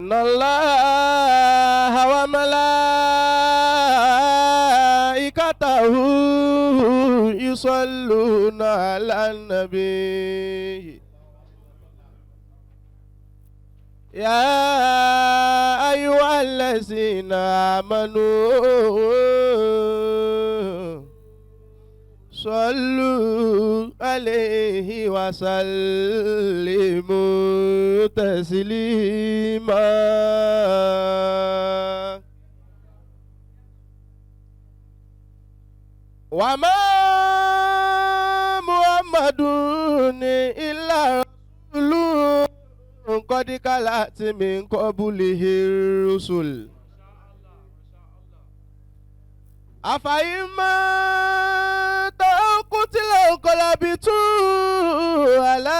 إن الله وملائكته يصلون على النبي يا أيها الذين آمنوا صلوا عليه وسلموا تسليما وما محمد إلا رسول قد خلت من قبله الرسل أفإما قتل انقلبتم على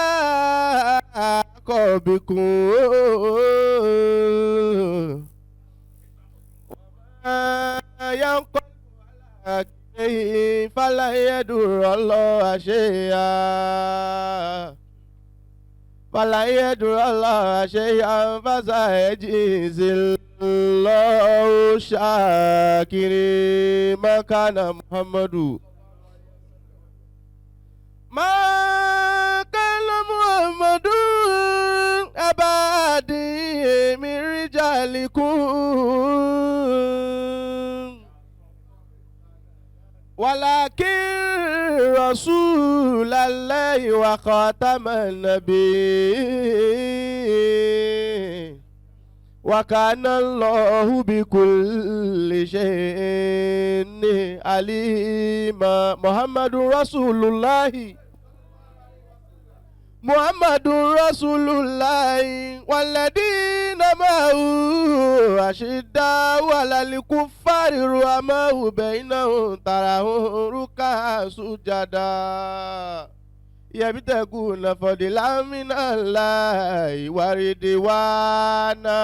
أعقابكم ينقلب على عقبيه فلا يضر الله شيئا فسيجزي الله شاكرين ما كان محمد أبا من رجالكم ولكن رسول الله وخاتم النبي وكان الله بكل شيء عليما محمد رسول الله والذين معه أشداء على الكفار رحماء بينهم تراهم ركعا سجدا يبتغون فضلا من الله ورضوانا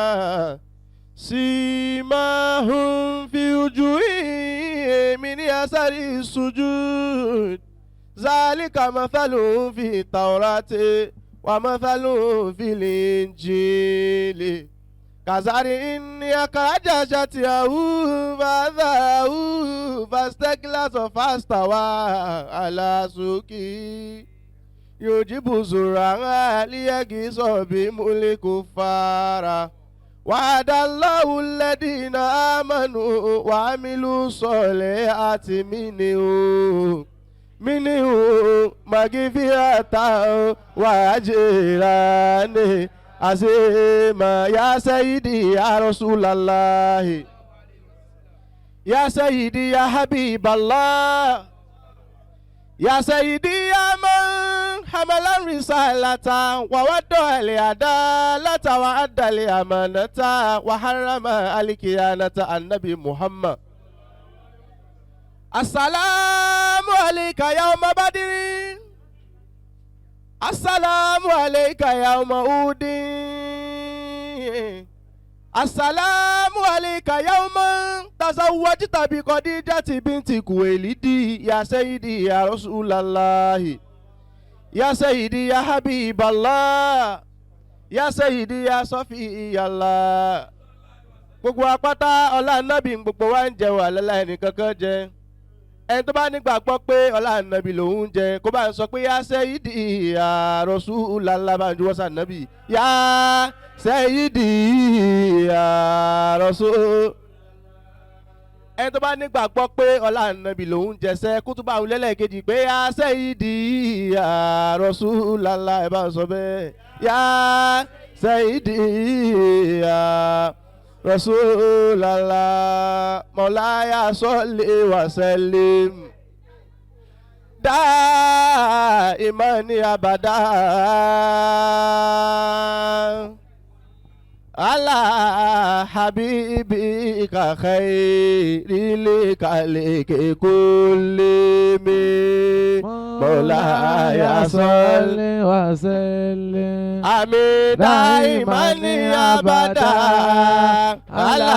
سيماهم في وجوههم من أثر السجود ذلك مثلهم في التوراة ومثلهم في الإنجيل كزرع أخرج شطأه فآزره فاستغلظ فاستوى على سوقه يعجب الزراع ليغيظ بهم الكفار وعد الله الذين آمنوا وعملوا الصالحات منه مغفرة وأجرا عظيما يا سيدي يا رسول الله يا سيدي يا حبيب الله يا سيدي يا من حمل الرسالة وودع العدالة وأدى الأمانة وحرم الخيانة النبي محمد السلام عليك يوم بدر السلام عليك يوم أحد السلام عليك يوم تزوجت بخديجة بنت خويلد يا سيدي يا رسول الله يا سيدي يا حبيب الله يا سيدي يا صفي الله gbogbo apáta ọlá nàbì gbogbo wa ń jẹ wà lẹ́la ẹnìkankan jẹ ẹni tó bá nígbàgbọ́ pé ọlá nàbì lòun jẹ kó bá ń sọ pé yá Sayyidi ya Rasulullah bá ń juwọ́ sàn nàbì yá Sayyidi ya Rasul. ẹni tó bá nígbàgbọ́ pé ọlá nàbì lòun jẹsẹ́ kó tó bá ń lẹ́lẹ́kejì pé yá Sayyidi ya Rasulullah ẹ bá ń sọ bẹ́ẹ̀ yá Sayyidi ya Rasulallah Maulaya Salli wa Sallim Daimani abada ala habibika khairil khalqi kulli Maulaya Salli wa Sallim Amin daimani abada ala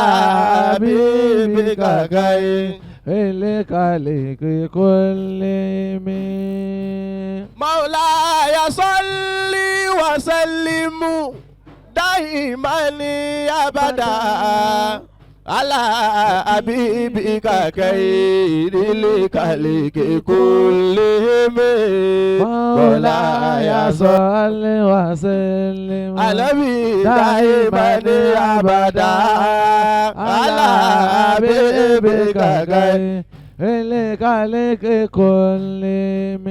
habibika khairil khalqi kulli Maulaya Salli wa Sallim دائما أبدا على حبيبك خير الخلق كلهم مولاي صل وسلم عليه دائما أبدا على حبيبك خير الخلق كلهم.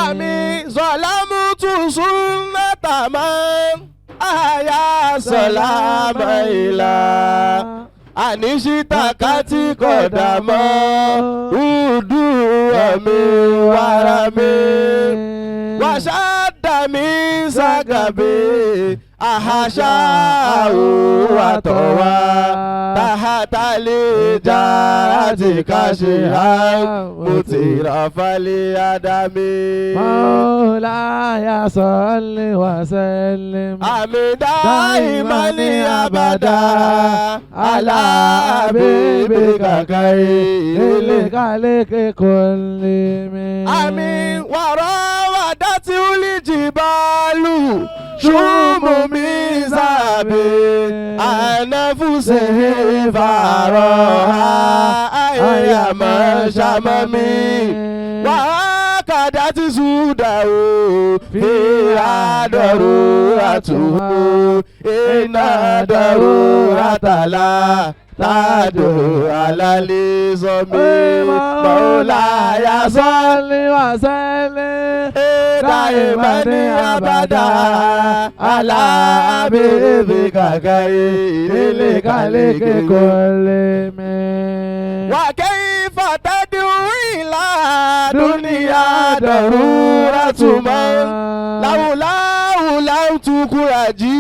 آمين. ظلمت سنة من أحيا سلام إله Anishita kodama udu ami warami washadami sagabe ahasha watowa tahatali jarati kashiha mutirafali adami Maulaya salli wa sallim amida imani abada ala habibika khairil khalqi kullihim. Amin. Warawadati ulijibalu shumu mizabi anafusihi faroha ayama shamami wakadati sudau fi adoruratuhu inna doruratala tadu alali zomi Maulaya salli wa sallim daimani abada ala habibika khairil khalqi kullihim. Wa kayfa tad'u ila dunya daruratu man law tukuraji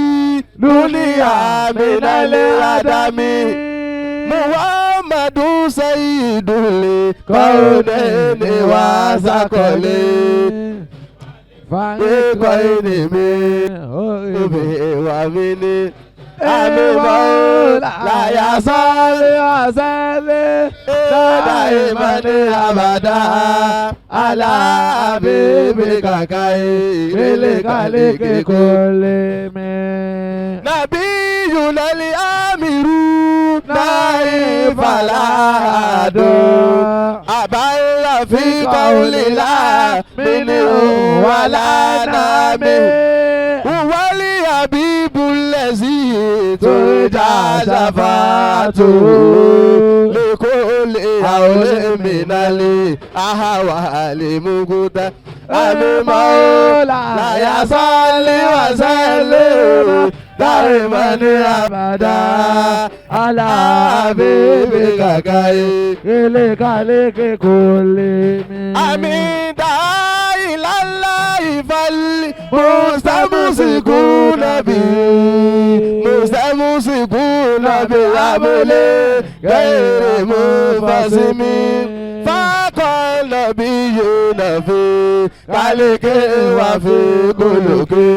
dunya minal adami Muhammadu sayyidul kauneni wa sakoli Fikoini mi obi wa mini Ami Maulaya salli wa sallim daimani abada ala habibika khairil khalqi kullihim. Nabiyul amiru naif alado aballa fi qawlila minhu wala nami wali habibul lazi turja shafatu likulli hawli minali ahwali muguta Ami Maulaya salli wa sallim daimani abada ala habibika khairil khalqi kullihim. Amin. Da'ilallahi fal mustamusikuna bi amle ghairi mufasimi faqal nabiyuna fi khalqi wa fi khuluqi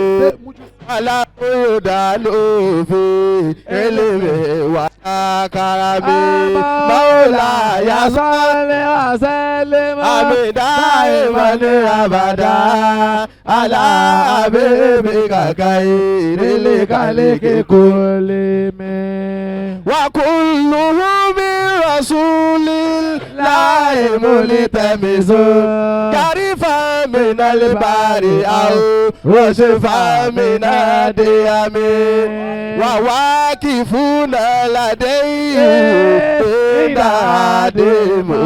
Alamudalufi elime wa karami Maulaya salli wa sallim amida imani abada ala habibika khairil khalqi kullihim. Wa kulluhum min rasulillahi multamisu karifa min al-bari aw wasfa min adiyami wa wakifuna ladayhi idadimu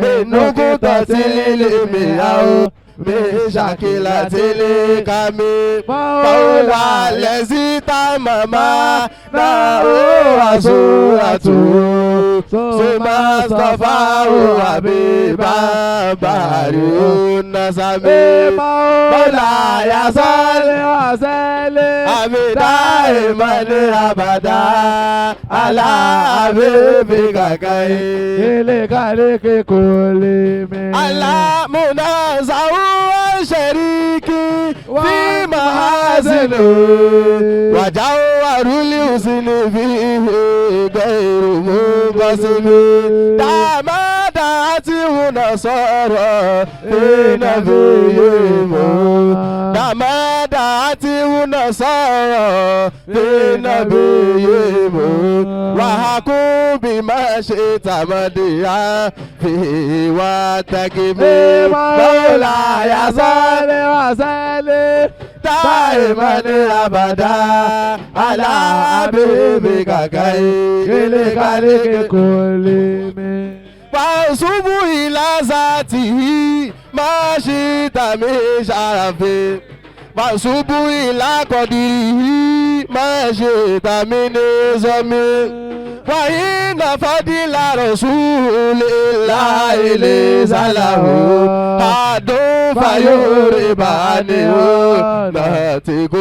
minukutatil ilmi aw bishakilatil kami Maula lazi tamama na asuratu suma safahu habiba bariun nasami Maulaya salli wa sallim amida imani abada ala habibika khairil khalqi kullihim. Ala munazahu shariki fi mahazinu wajawarul husni fihi ghairu munqasimi damadati نصارى في نبيهم كما دعت نصارى في نبيهم وحكوا بما شئت مديا فيه واتقبل مولاي صل وسلم دائما ابدا على حبيبك خير كل فانصب الى ذاته ما شئت من شرفه فانصب الى قدره ما شئت من نظمه فإن فضل رسول الله ليس له حد فيرب عنه ناتق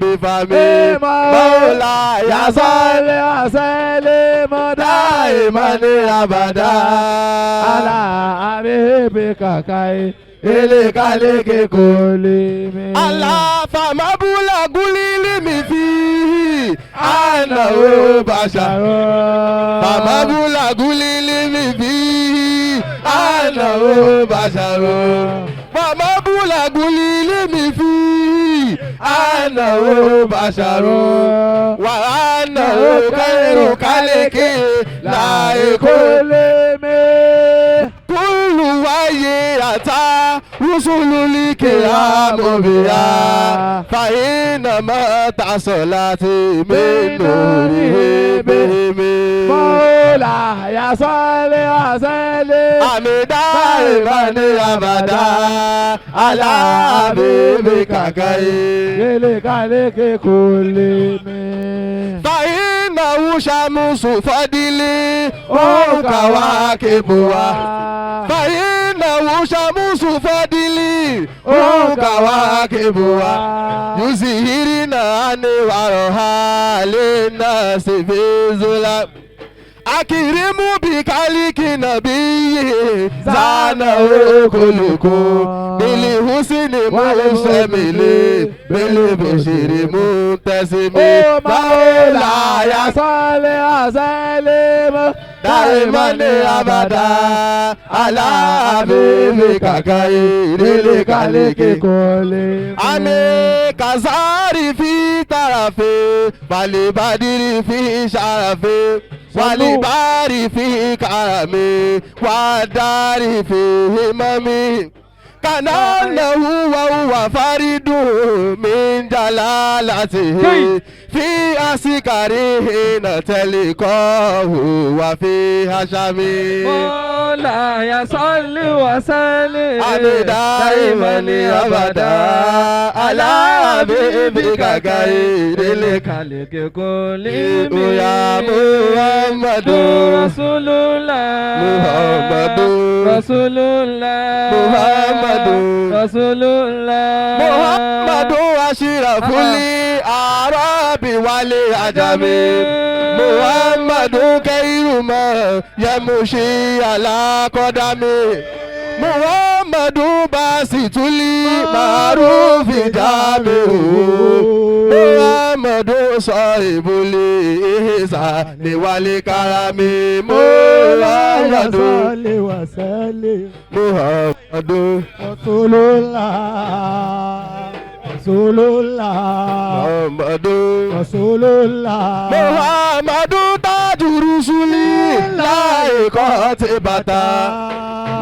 بفمه مولاي صل وسلم دائما ابدا على حبيبك خير كل الله فمبلغ العلم فيه أنه بشر فمبلغ العلم فيه أنه بشر فمبلغ العلم فيه أنه بشر وأنه خير خلق لا كل ويأتى رسل الكرام بها فإنما تعصلت من نوره بهم مولاي صل وسلم دائما أبدا على حبيبك خير كل فإنه شمس فضل وكواكبها فإنه شمس فضل وكواكبها يزهرن أنوارها للناس في ظلام أكرم بكالك نبي زانه كلكم بالحسن مشتمل بالبشر منتسم مولاي صل وسلم دائما ابدا على حبيبك خير كل امي كزاري في طرفي فالبدر في شرفي والباري في كرمي والدار في هممي كان له وهو فرد من جلالته في أسكاره نتلقاه وفي هشمي مولاي صل وسلم دائما أبدا على حبيبك خير كل يا محمد رسول الله محمد رسول الله محمد رسول الله محمد أشرف الأعراب والعجم محمد خير ما يمشي على قدمه محمد باسط المعروف جامعه محمد صاحب الإحسان والكرم محمد صل وسلم محمد رسول الله رسول الله محمد رسول الله محمد تاج رسل الله قاتبتا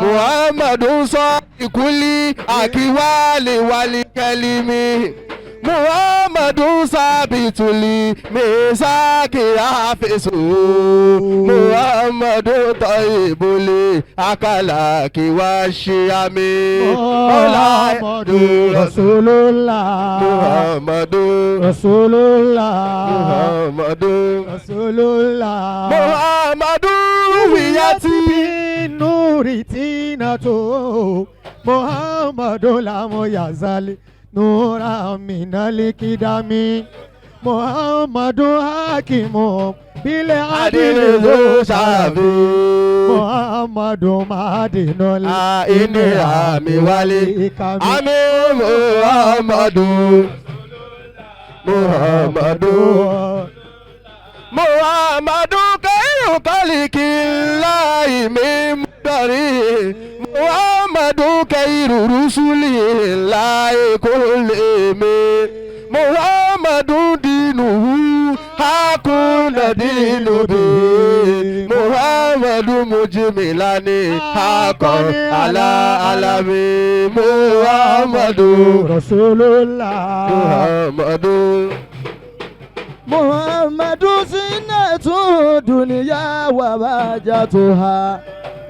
محمد صادق كل أكوال والكلم محمد ثابت لي ميثاق حافظ محمد طيب لي أكلاك والشيام محمد رسول الله محمد رسول الله محمد رسول الله محمد رويتي نور تينته محمد لم يزل نورا من الكدام محمد حاكم بالعدل ذو شافي محمد معدن الإنعام والإكرام محمد محمد محمد خير خلق الله من مدري Muhammadu khairu rusulillahi kullihim. Muhammadu dinuhu hakuna dinu bi. Muhammadu mujmilani hakon ala alami. Muhammadu Rasulullah. Muhammadu Zinatu dunya wa bajatuha.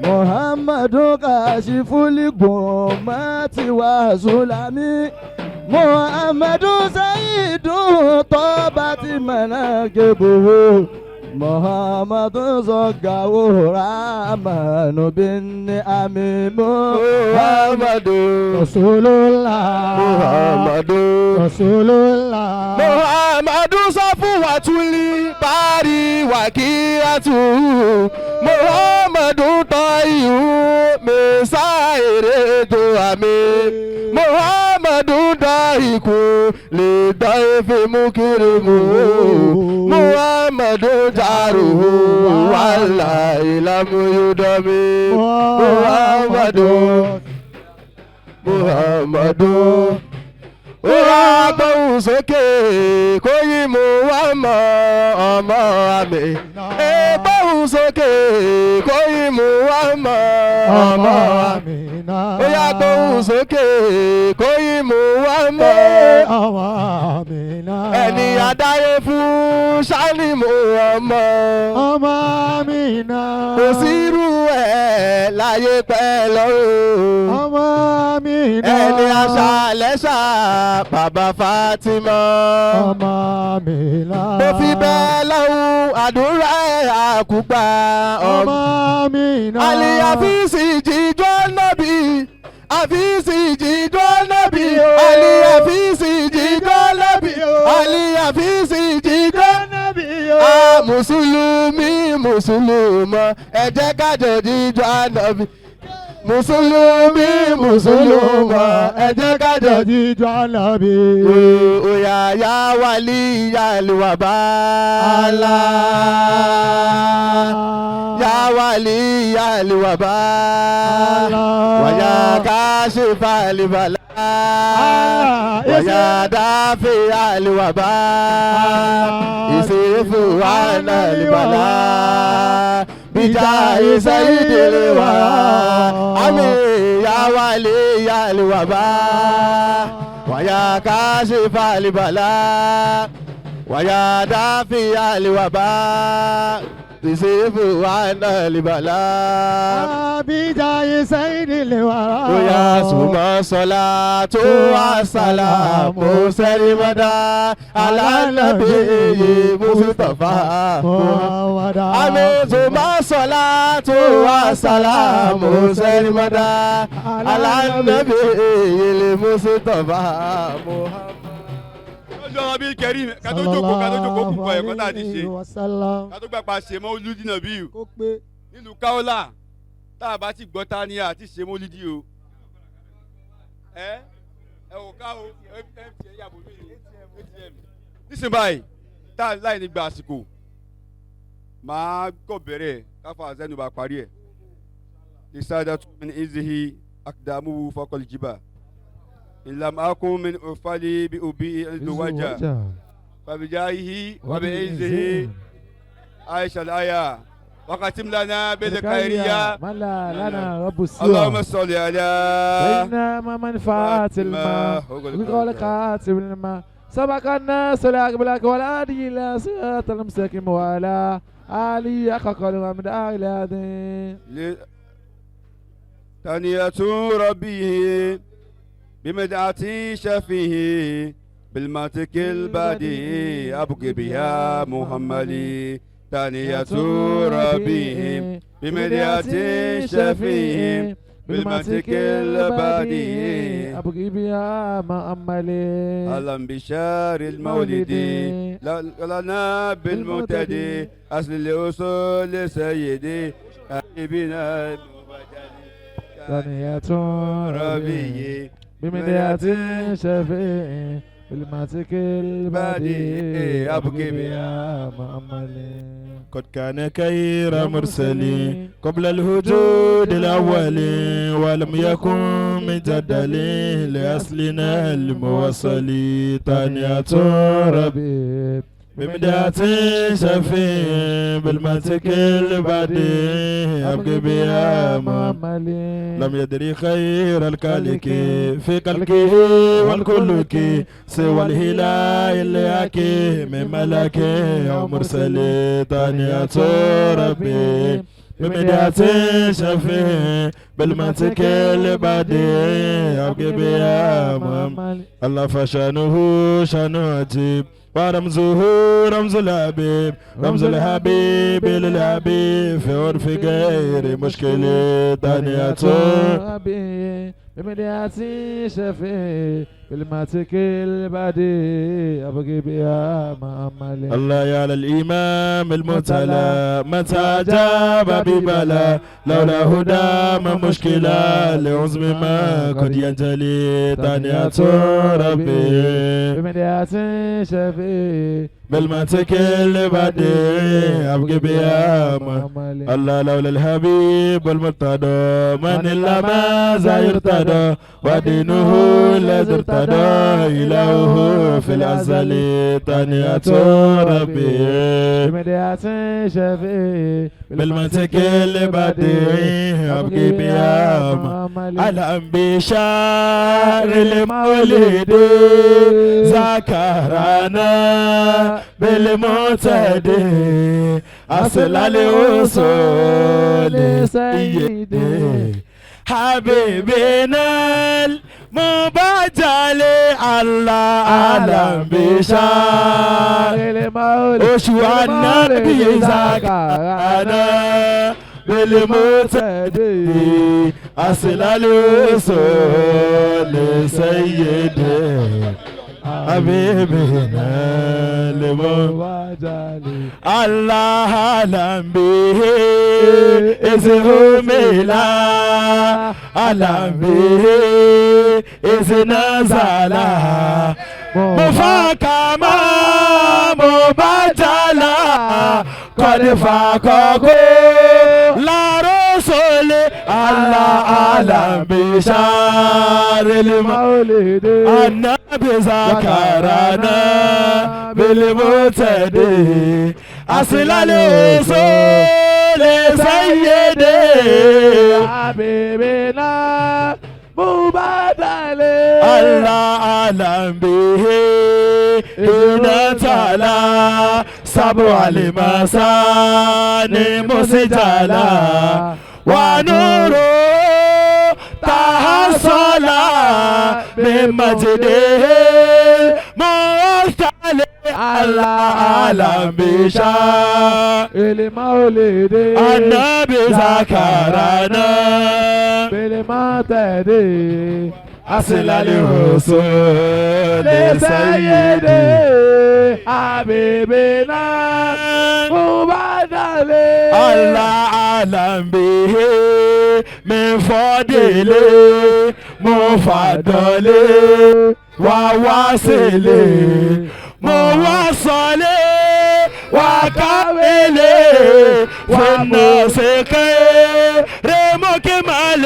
Muhammadu kashiful gumati wa zulami. Muhammadu sayyidu tobati manakibuhu. Muhammadu zagawu ramanu bin ami. Muhammadu Rasulullah. Muhammadu Rasulullah. Muhammadu safuwatuli bari wakiyatu. Muhammadu tayu mesaire to ami. Muhammadu daiku li daifi mukirimu. Muhammadu jaruhu wallahi lam yudami. Muhammadu Ora gbóhùn sókè kó yí Muhammad ọmọ àmì. Gbóhùn sókè kó yí Muhammad ọmọ àmì. Oya gbóhùn sókè kó yí Muhammad ọmọ àmì. Ẹni adáyé fún ṣáni Muhammad. Ọmọ àmì. Kò sírú ẹ̀ láyé pẹ́ lọ́rùn. Ọmọ àmì. Ẹni àṣà lẹ́ṣà bàbá Fatima. Ọmọ àmì. Mo fi bẹ́ẹ̀ lọ́hùn àdúrà ẹ̀ àkúgbà. Ọmọ àmì. Àlì àfíìsì jíjọ́ nábì. Àfíìsì jíjọ́ nábì. Àlì àfíìsì jíjọ́ nábì. Àlì àfíìsì jíjọ́ nábì. Mùsùlùmí mùsùlùmọ́ ẹ jẹ́ ká jọ jíjọ́ nábì. Mùsùlùmí mùsùlùmọ́ ẹ jẹ́ ká jọ jíjọ́ Ànábì. Oya ya wali ya luwaba ala. Ya wali ya luwaba waya kashifa libala. Waya dafi aliwaba isifu wana libala. Bija isayidil wara ami ya wali ya luwaba waya kashifa libala waya dafi aliwaba isifu wana libala. Bija isayidil wara. Oya suma salatu wa salamu salimada ala nabiyyi Mustafa Muhammada. Amin suma salatu wa salamu salimada ala nabiyyi Mustafa Muhammad. Ọlọ́run bí kẹrí ká tó jókòó púpọ̀ ẹ̀kọ́ tá a ti ṣe Wasallam. ká tó gbàgbà ṣe mọ́ olùdínà bí o Kó pé. nílùú Kaola tá a bá ti gbọ́ ta ni àti ṣe mọ́ olùdí o. ẹ ò ká o MTN yàgò mí ATM. nísìnyí báyìí tá a láì ní gba àsìkò máa kọ́ bẹ̀rẹ̀ káfa àzẹ́nu bá parí ẹ̀. ìsáyàdá tún ní ìzìhì àkàdàmú fọkànlì jìbà. إن لم أكن من أفعلي بأبي الوجه فبجاهه وبعزه عائشة الآية وختم لنا بالخيرية ملا لنا رب السوء. اللهم صل على سيدنا منفعات الماء وقال كاتب الماء سبق الناس لأقبلك والآدي إلى صراط المستقيم وعلى آله حق قدره من أهل هذه ثانية ربه بمدعتي شفيه بالماتك البديع أبقي بها محمدي ثانية ربي بمدعتي شفيه بالماتك البديع أبقي بها محمدي. ألم بشار المولد لنا بالمعتدي أصل الأصول سيدي حبيبنا المبجل ثانية ربي بمديات شفيع بالماسك البديع أبقي بها مأملي. قد كان خير مرسلين قبل الوجود الأولين ولم يكن من جدل لأصلنا الموصل تانية ربي بمدات شفي بالمسك البدي أبقي بها مملي لم يدري خير الكالك في قلقه والكلك سوى الهلال الياكي من ملك أو مرسل تانية ربي بمدات شفي بالمسك البدي أبقي بها مملي الله فشانه شان عجيب ورمزه رمز الحبيب رمز الحبيب للحبيب في عرف غير مشكلة تانية بمدياتي شفي بالماتك البدي أبقي بها مأملي الله يا للإمام المتلا متى جاب ببلا لولا هدى ما مشكلة لعزم ما قد ينجلي تانية ربي بمدياتي شفي بالماتك البدي أبقي بها مأملي الله لولا الحبيب والمرتضى من إلا ما زيرتضى ودينه الذي ارتضى إلهه في الأزل تانية ربي بمديات شفي بالمنطق البدي أبقي بها على بشار المولد ذكرنا بالمعتدي أصل الوصول سيدي حبيبنا المبجل الله أعلم بشار وشوى النبي ذكرنا بالمعتدي أصل الوصول سيدي حبيبنا المبجل الله أعلم به إذ هملا أعلم به إذ نزل مفاكما مبجلا قد فاقه لا رسول الله أعلم بشار المولد النبي ذكرنا بالمعتدي أصل الوصول سيدي حبيبنا مبادل الله أعلم به إن تلا سبع المثاني مسجلا ونور تحصل من مجده المختلف الله أعلم بشار المولد النبي ذكرنا بالمعتدي أصل الوصول سيدي حبيبنا مبادل الله أعلم به من فضله مفضل وواصل موصل وكامل والناسك رمكمل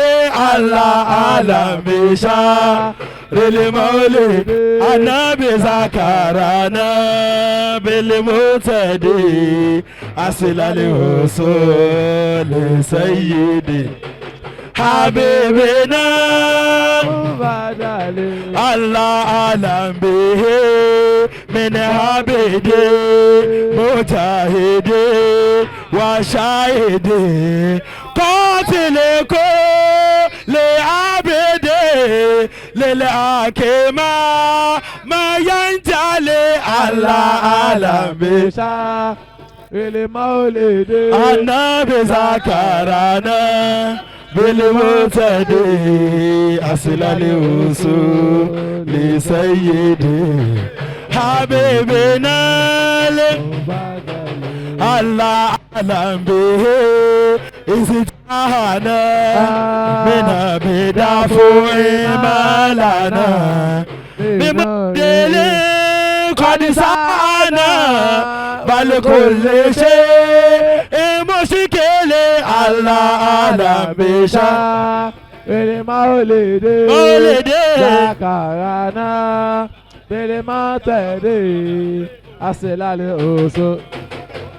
الله أعلم بشار المولد النبي ذكرنا بالمعتدي أصل الوصول سيدي حبيبنا الله أعلم به من عبدي مجاهدي وشاهدي قاتل كل عبدي للحكمة ما ينجلي الله أعلم بشار المولد النبي ذكرنا بالمعتدي أصل الوصول سيدي حبيبنا الله أعلم به إذ جاءنا من بدافع ما لنا بمدل قد سعنا بل كل شيء أهلا بشهر بالمولد مولد ذكرنا بالمعتدي أصل الأصول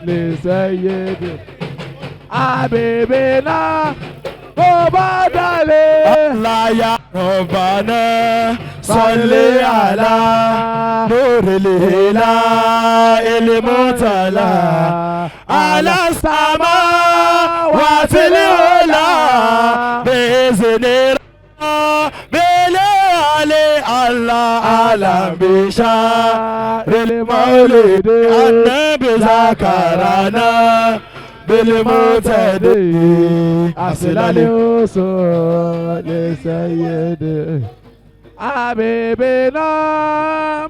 لسيدي حبيبنا مبادل الله يا ربنا صل على نور الهلال المطلع على السماوات العلى بإذن بليالي الله أعلم بشهر المولد النبي ذكرنا بالمعتدي أصل الوصول لسيدي حبيبنا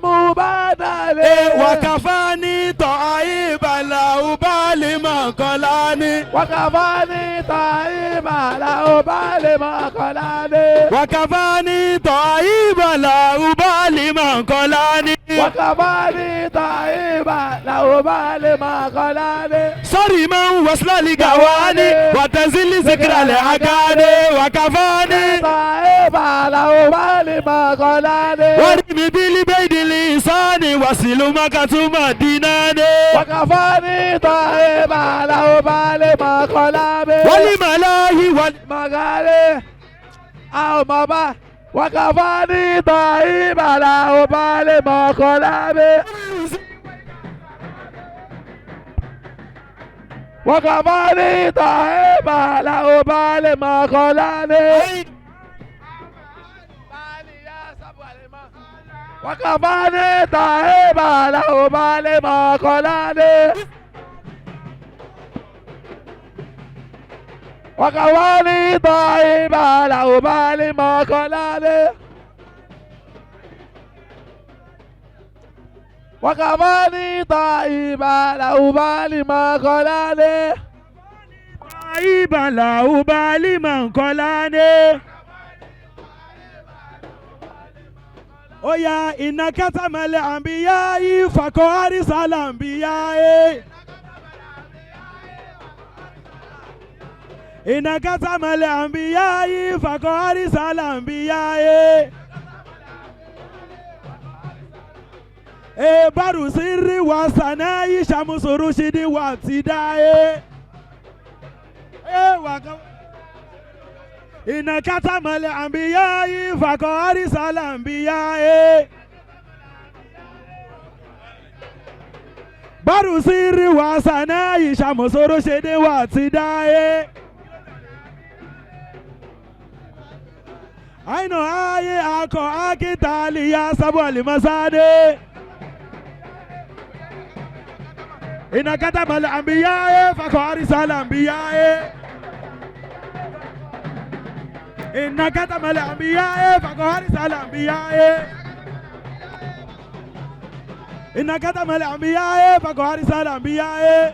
مبادل وكفاني طيبا لا أبالي ما قلاني وكفاني طيبا لا أبالي ما قلاني وكفاني طيبا لا أبالي ما قلاني وكفاني طيبا لا أبالي ما قلاني صريما وصل لقواني وتنزل ذكرى الأغاني وكفاني طيبا لا أبالي ما قلاني ورمي بالبيد لساني وصل مكة مديناني وكفاني طيبا لا أبالي ما قلاني ولملاهي مغالي أو مبا وكفاني طيبا لا أبالي ما قلاني وكفاني طيبا لا أبالي ما قلاني وكفاني طيبا لا أبالي ما قلاني وكفاني طيبا لا أبالي ما قلاني وكفاني طيبا لا أبالي ما قلاني طيبا لا أبالي من قلاني Oya innaka tamal anbiya'i faqari salam biya'i innaka tamal anbiya'i faqari salam biya'i baru sirri wa sana'i shamsu rushdi wa tida'i innaka tamal anbiya'i faqari salam biya'i baru sirri wa sana'i shamsu rushdi wa tida'i aino aye ako akitali ya sabu alimasade innaka tamal anbiya'i faqari salam biya'i innaka tamal anbiya'i faqari salam biya'i innaka tamal anbiya'i faqari salam biya'i